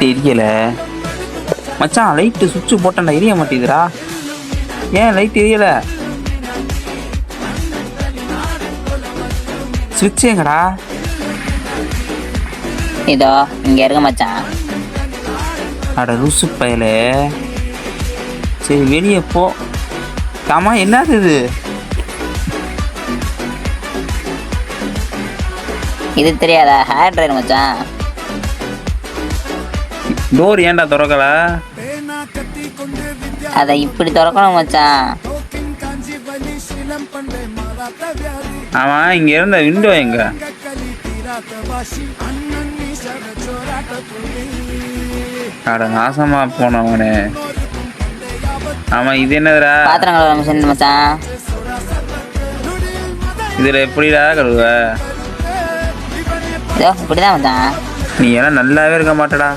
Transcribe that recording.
Light எரியல மச்சான். Light சுவிட்சு போட்டேன்டா, எரிய மாட்டேங்குதுடா. ஏன் லைட் எரியல? சுவிட்ச் எங்கடா? இதோ இங்க இருக்க மச்சான். அட லூசு பயலே. சரி வெளியே போ. ஆமா என்னது இது? இது தெரியாதா? ஹேர் ட்ரையர் மச்சான். டோர் ஏன்டா திறக்கல? அதை இப்படி திறக்கணும் மச்சான். ஆமா இங்க இருந்த விண்டோ எங்க? அட நாசமா போனவனே. ஆமா இது என்னதுடா? பாத்திரம் கழுவுற மிஷின் மச்சான். இதுல எப்படிடா கழுவ? இதோ இப்படிதான் மச்சான். நீ எல்லாம் நல்லாவே இருக்க மாட்டடா.